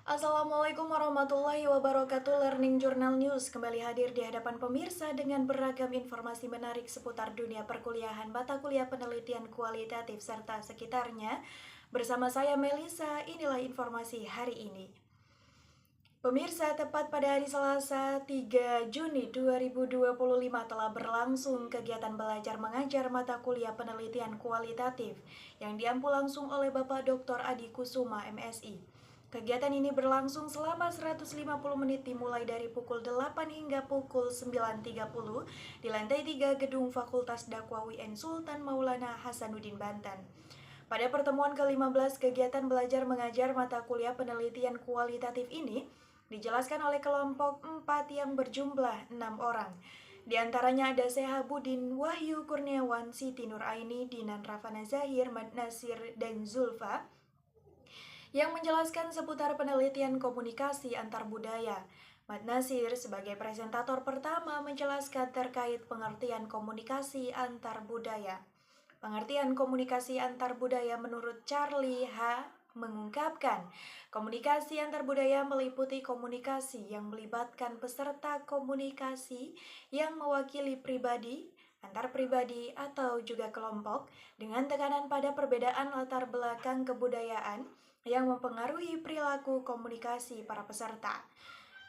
Assalamualaikum warahmatullahi wabarakatuh. Learning Journal News kembali hadir di hadapan pemirsa dengan beragam informasi menarik seputar dunia perkuliahan, mata kuliah penelitian kualitatif serta sekitarnya. Bersama saya Melisa, inilah informasi hari ini. Pemirsa, tepat pada hari Selasa 3 Juni 2025 telah berlangsung kegiatan belajar mengajar mata kuliah penelitian kualitatif yang diampu langsung oleh Bapak Dr. Adi Kusuma, MSI. Kegiatan ini berlangsung selama 150 menit dimulai dari pukul 8 hingga pukul 9.30 di lantai 3 Gedung Fakultas Dakwah UIN Sultan Maulana Hasanuddin Banten. Pada pertemuan ke-15 kegiatan belajar mengajar mata kuliah penelitian kualitatif ini dijelaskan oleh kelompok 4 yang berjumlah 6 orang. Di antaranya ada Sehabudin, Wahyu Kurniawan, Siti Nuraini, Dinan Rafana Zahir, Mad Nasir, dan Zulfa yang menjelaskan seputar penelitian komunikasi antar budaya. Mad Nasir sebagai presentator pertama menjelaskan terkait pengertian komunikasi antar budaya. Pengertian komunikasi antar budaya menurut Charlie H. mengungkapkan, komunikasi antar budaya meliputi komunikasi yang melibatkan peserta komunikasi yang mewakili pribadi, antar pribadi, atau juga kelompok dengan tekanan pada perbedaan latar belakang kebudayaan yang mempengaruhi perilaku komunikasi para peserta.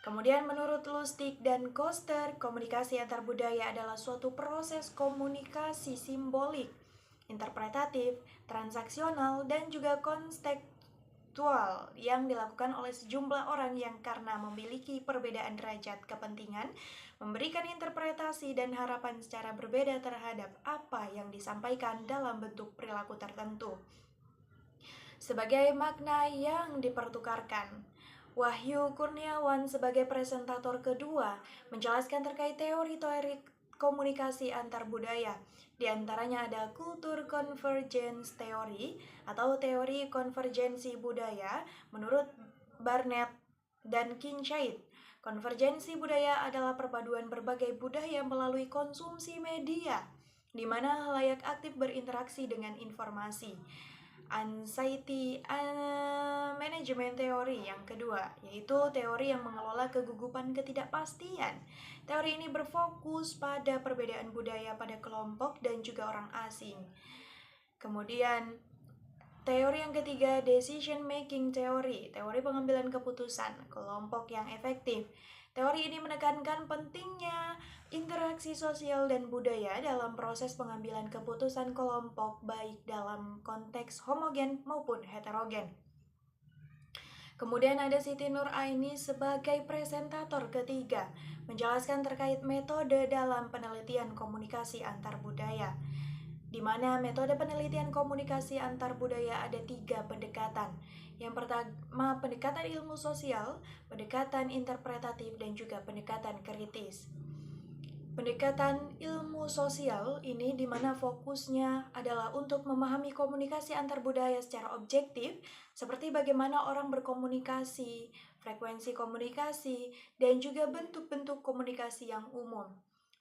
Kemudian menurut Lustig dan Koster, komunikasi antar budaya adalah suatu proses komunikasi simbolik, interpretatif, transaksional, dan juga kontekstual yang dilakukan oleh sejumlah orang yang karena memiliki perbedaan derajat kepentingan, memberikan interpretasi dan harapan secara berbeda terhadap apa yang disampaikan dalam bentuk perilaku tertentu. Sebagai makna yang dipertukarkan, Wahyu Kurniawan sebagai presentator kedua menjelaskan terkait teori-teori komunikasi antar budaya. Di antaranya ada kultur convergence theory atau teori konvergensi budaya menurut Barnett dan Kincaid. Konvergensi budaya adalah perpaduan berbagai budaya melalui konsumsi media, di mana halayak aktif berinteraksi dengan informasi. Anxiety Management Theory yang kedua, yaitu teori yang mengelola kegugupan ketidakpastian. Teori ini berfokus pada perbedaan budaya pada kelompok dan juga orang asing. Kemudian teori yang ketiga, Decision Making Theory, teori pengambilan keputusan, kelompok yang efektif. Teori ini menekankan pentingnya interaksi sosial dan budaya dalam proses pengambilan keputusan kelompok baik dalam konteks homogen maupun heterogen. Kemudian ada Siti Nuraini sebagai presentator ketiga, menjelaskan terkait metode dalam penelitian komunikasi antar budaya, di mana metode penelitian komunikasi antar budaya ada 3 pendekatan. Yang pertama, pendekatan ilmu sosial, pendekatan interpretatif, dan juga pendekatan kritis. Pendekatan ilmu sosial ini di mana fokusnya adalah untuk memahami komunikasi antar budaya secara objektif, seperti bagaimana orang berkomunikasi, frekuensi komunikasi, dan juga bentuk-bentuk komunikasi yang umum.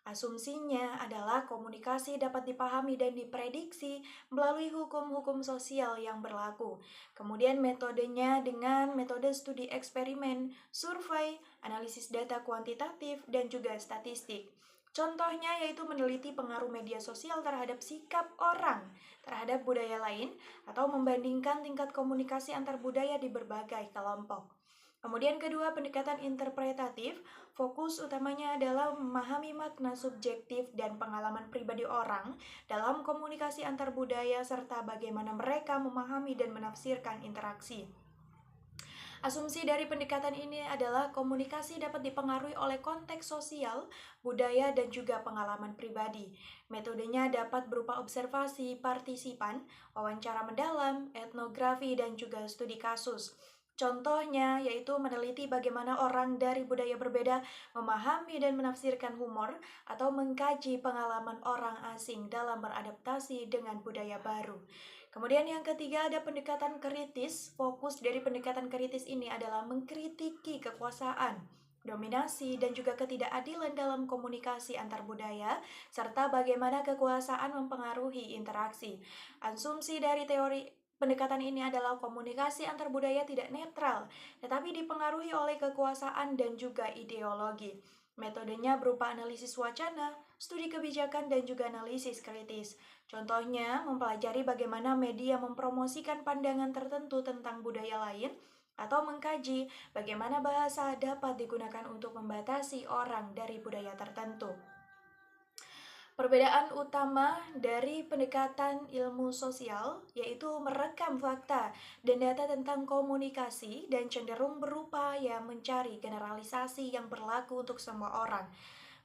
Asumsinya adalah komunikasi dapat dipahami dan diprediksi melalui hukum-hukum sosial yang berlaku. Kemudian metodenya dengan metode studi eksperimen, survei, analisis data kuantitatif, dan juga statistik. Contohnya yaitu meneliti pengaruh media sosial terhadap sikap orang terhadap budaya lain atau membandingkan tingkat komunikasi antar budaya di berbagai kelompok. Kemudian kedua, pendekatan interpretatif, fokus utamanya adalah memahami makna subjektif dan pengalaman pribadi orang dalam komunikasi antar budaya serta bagaimana mereka memahami dan menafsirkan interaksi. Asumsi dari pendekatan ini adalah komunikasi dapat dipengaruhi oleh konteks sosial, budaya, dan juga pengalaman pribadi. Metodenya dapat berupa observasi partisipan, wawancara mendalam, etnografi, dan juga studi kasus. Contohnya yaitu meneliti bagaimana orang dari budaya berbeda memahami dan menafsirkan humor atau mengkaji pengalaman orang asing dalam beradaptasi dengan budaya baru. Kemudian yang ketiga ada pendekatan kritis. Fokus dari pendekatan kritis ini adalah mengkritiki kekuasaan, dominasi, dan juga ketidakadilan dalam komunikasi antar budaya, serta bagaimana kekuasaan mempengaruhi interaksi. Asumsi dari teori Pendekatan ini adalah komunikasi antar budaya tidak netral, tetapi dipengaruhi oleh kekuasaan dan juga ideologi. Metodenya berupa analisis wacana, studi kebijakan, dan juga analisis kritis. Contohnya, mempelajari bagaimana media mempromosikan pandangan tertentu tentang budaya lain, atau mengkaji bagaimana bahasa dapat digunakan untuk membatasi orang dari budaya tertentu. Perbedaan utama dari pendekatan ilmu sosial yaitu merekam fakta dan data tentang komunikasi dan cenderung berupaya mencari generalisasi yang berlaku untuk semua orang.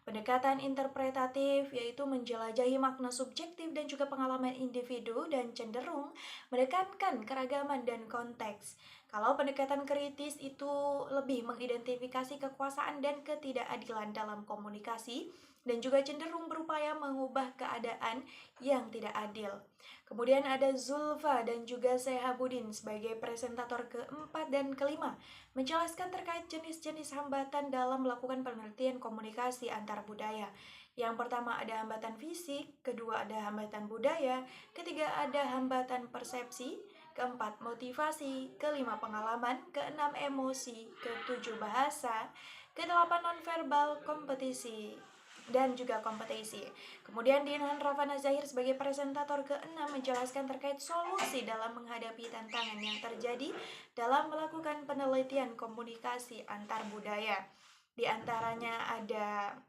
Pendekatan interpretatif yaitu menjelajahi makna subjektif dan juga pengalaman individu dan cenderung menekankan keragaman dan konteks. Kalau pendekatan kritis itu lebih mengidentifikasi kekuasaan dan ketidakadilan dalam komunikasi dan juga cenderung berupaya mengubah keadaan yang tidak adil. Kemudian ada Zulfa dan juga Sehabudin sebagai presentator keempat dan kelima, menjelaskan terkait jenis-jenis hambatan dalam melakukan penelitian komunikasi antar budaya. Yang pertama ada hambatan fisik, kedua ada hambatan budaya, ketiga ada hambatan persepsi, keempat motivasi, kelima pengalaman, keenam emosi, ketujuh bahasa, kedelapan nonverbal kompetisi dan juga kompetisi. Kemudian Dinan Ravana Zahir sebagai presentator ke-6 menjelaskan terkait solusi dalam menghadapi tantangan yang terjadi dalam melakukan penelitian komunikasi antar budaya. Di antaranya ada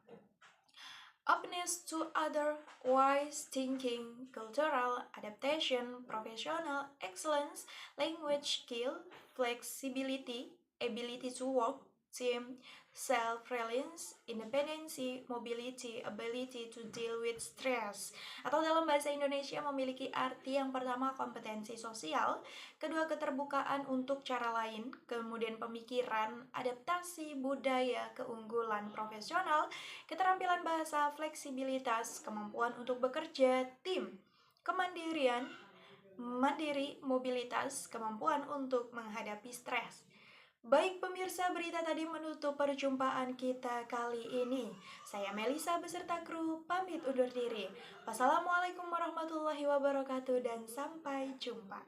openness to other wise thinking, cultural adaptation, professional excellence, language skill, flexibility, ability to work, team, self-reliance, independency, mobility, ability to deal with stress. Atau dalam bahasa Indonesia memiliki arti yang pertama kompetensi sosial, kedua keterbukaan untuk cara lain, kemudian pemikiran, adaptasi, budaya, keunggulan profesional, keterampilan bahasa, fleksibilitas, kemampuan untuk bekerja, tim, kemandirian, mandiri, mobilitas, kemampuan untuk menghadapi stres. Baik pemirsa, berita tadi menutup perjumpaan kita kali ini. Saya Melisa beserta kru pamit undur diri. Wassalamualaikum warahmatullahi wabarakatuh dan sampai jumpa.